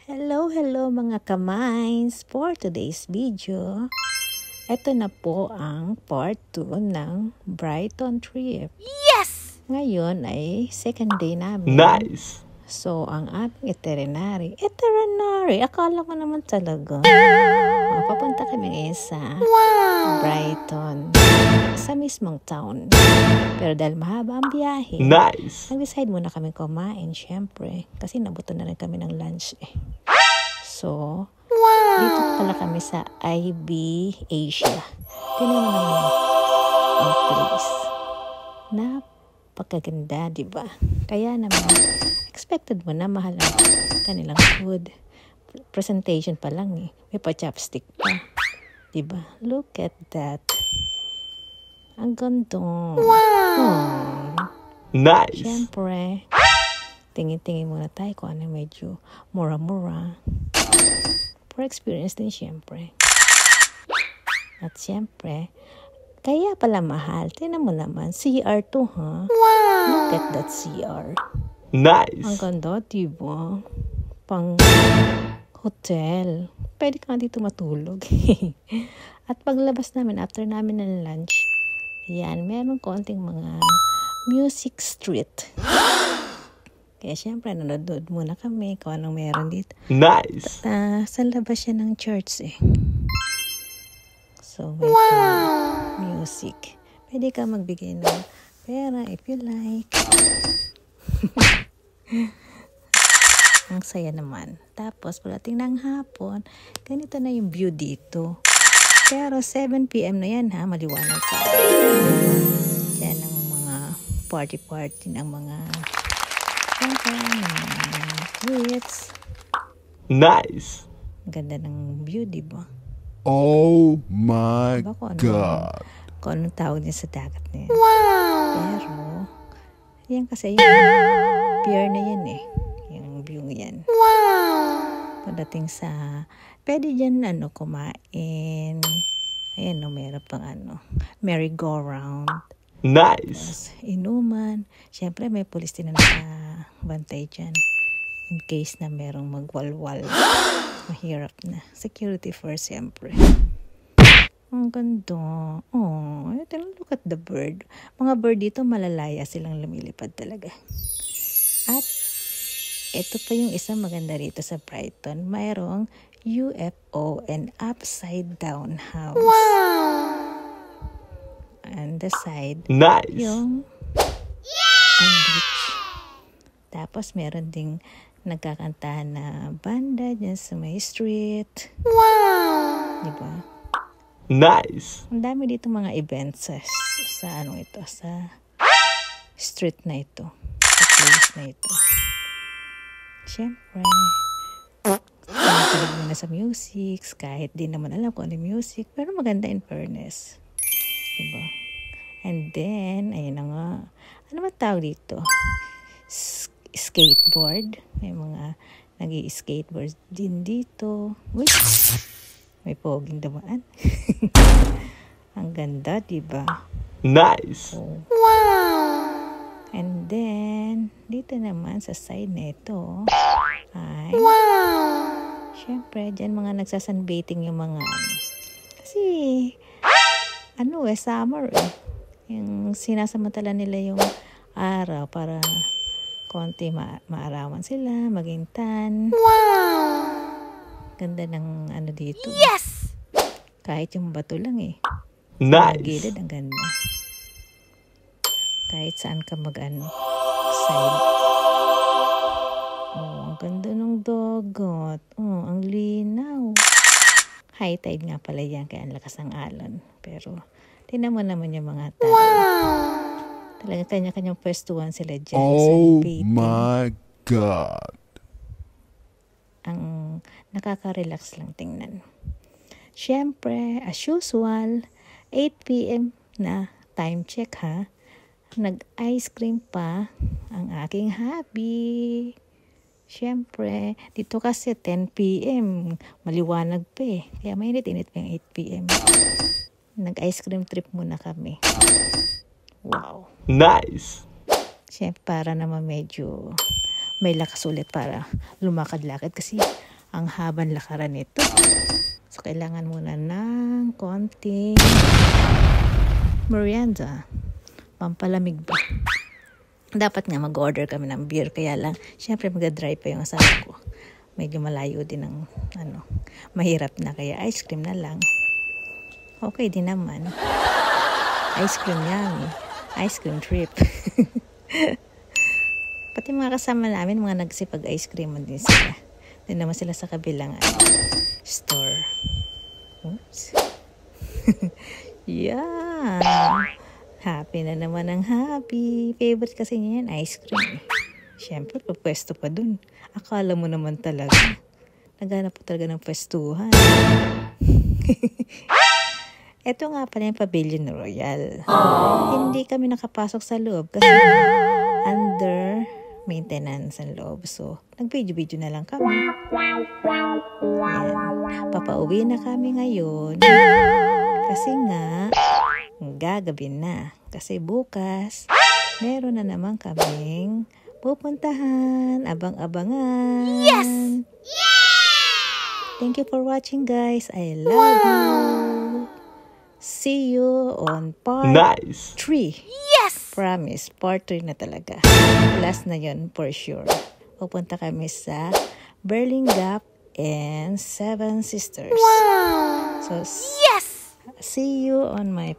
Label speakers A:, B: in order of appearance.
A: Hello mga kamines! For today's video, ito na po ang part 2 ng Brighton trip.
B: Yes!
A: Ngayon ay second day namin.
C: Nice!
A: So, ang aming itinerary, akala ko naman talaga. Papunta kami ngayon sa Brighton, sa mismong town. Pero dahil mahaba ang biyahe,
C: Nice!
A: nag-decide muna kami kumain, syempre. Kasi nabuto na rin kami ng lunch eh. So, dito pala kami sa IB Asia. Tingnan mo naman ang place. Napakaganda, di ba? Kaya naman, expected mo na mahal ang kanilang food. Presentation pa lang eh. May pa-chopstick pa. Di ba? Look at that. Ang ganda. Wow!
C: Nice!
A: Siyempre, tingin-tingin muna tayo kung ano medyo mura-mura. For experience din siyempre. At siyempre, kaya pala mahal. Tingnan mo naman, CR2 ha? Wow! Look at that CR.
C: Nice!
A: Ang ganda, diba? Pang hotel. Pwede ka dito matulog. At paglabas namin, after namin ng lunch, yan, meron konting mga music street. Kaya syempre, nanonood muna kami kung anong meron dito.
C: Nice!
A: Sa labas siya ng church eh. So, may music. Pwede ka magbigay ng pera if you like. Ang saya naman. Tapos, pagdating ng hapon, ganito na yung view dito. Pero 7 PM na yan ha, maliwanag pa. Yan ang mga party-party ng mga kids.
C: Nice!
A: Ganda ng view, di ba?
C: Oh my
A: Diba
C: God!
A: Kung anong tawag niya sa dagat na yan. Pero, yan kasi yung pier na yan eh. Yung view yan. Pagdating sa, pwede dyan kumain. Ayan meron pang merry-go-round.
C: Nice!
A: Inuman. Siyempre, may pulis din na nakabantay dyan. In case na merong magwalwal. Mahirap na. Security first, siyempre. Ang ganda. Oh, look at the bird. Mga bird dito, malalaya silang lumilipad talaga. At, ito pa yung isang maganda rito sa Brighton. Mayroong UFO and upside down house. And the side,
C: Nice!
A: yung ang beach. Tapos meron ding nagkakantahan na banda dyan sa may street. Diba?
C: Nice!
A: Ang dami dito mga events sa street na ito. Sa place na ito. Siyempre, nakikinig muna sa music, kahit di naman alam kung ano music, pero maganda in fairness. Diba? And then, ayun na nga. Ano ba tawag dito? Skateboard. May mga nag-i-skateboard din dito. Uy! May poging dumaan. Ang ganda, diba?
C: Nice!
A: Oh. And then, dito naman sa side na ito, ay, syempre, dyan mga nagsasunbathing yung mga kasi, summer eh. Yung sinasamantala nila yung araw para konti maarawan sila, maging tan. Ganda ng dito.
B: Yes!
A: Kahit yung bato lang eh.
C: Nice!
A: Gilid, ang ganda. Kahit saan ka side. Oh, ang ganda ng dagat. Oh, ang linaw. High tide nga pala yan, kaya ang lakas ng alon. Pero, tingnan mo naman yung mga tao. Talaga kanya-kanyang pwestuhan sila dyan.
C: Oh my God!
A: Ang nakaka-relax lang tingnan. Siyempre, as usual, 8 PM na time check ha. Nag-ice cream pa ang aking hubby. Siyempre, dito kasi 10 PM, maliwanag pa eh. Kaya mainit-init pa yung 8 PM. Nag-ice cream trip muna kami. Wow.
C: Nice!
A: Siyempre, para naman medyo may lakas ulit para lumakad-lakad kasi ang habang lakaran nito. So, kailangan muna ng konting merienda. Pampalamig ba? Dapat nga mag-order kami ng beer. Kaya lang, syempre mag-drive pa yung asawa ko. Medyo malayo din ng, mahirap na. Kaya ice cream na lang. Okay din naman. Ice cream yan. Ice cream trip. Pati mga kasama namin, mga nagsipag-ice cream din sila. Doon naman sila sa kabilang store. Oops. Yeah. Happy na naman ang happy. Favorite kasi niya yan, ice cream. Siyempre, pwesto pa dun. Akala mo naman talaga. Naghanap po talaga ng pwestuhan. Ito nga pala yung Pavilion Royal. Hindi kami nakapasok sa loob kasi under maintenance ang loob. So, nag-video-video na lang kami. Ayan. Papauwi na kami ngayon. Kasi nga, gagabi na. Kasi bukas, meron na naman kaming pupuntahan. Abang-abangan. Yes! Thank you for watching, guys. I love you. See you on part 3. Promise, part 3 na talaga. Last na yun, for sure. Pupunta kami sa Berlin Gap and Seven Sisters. Wow! So, see you on my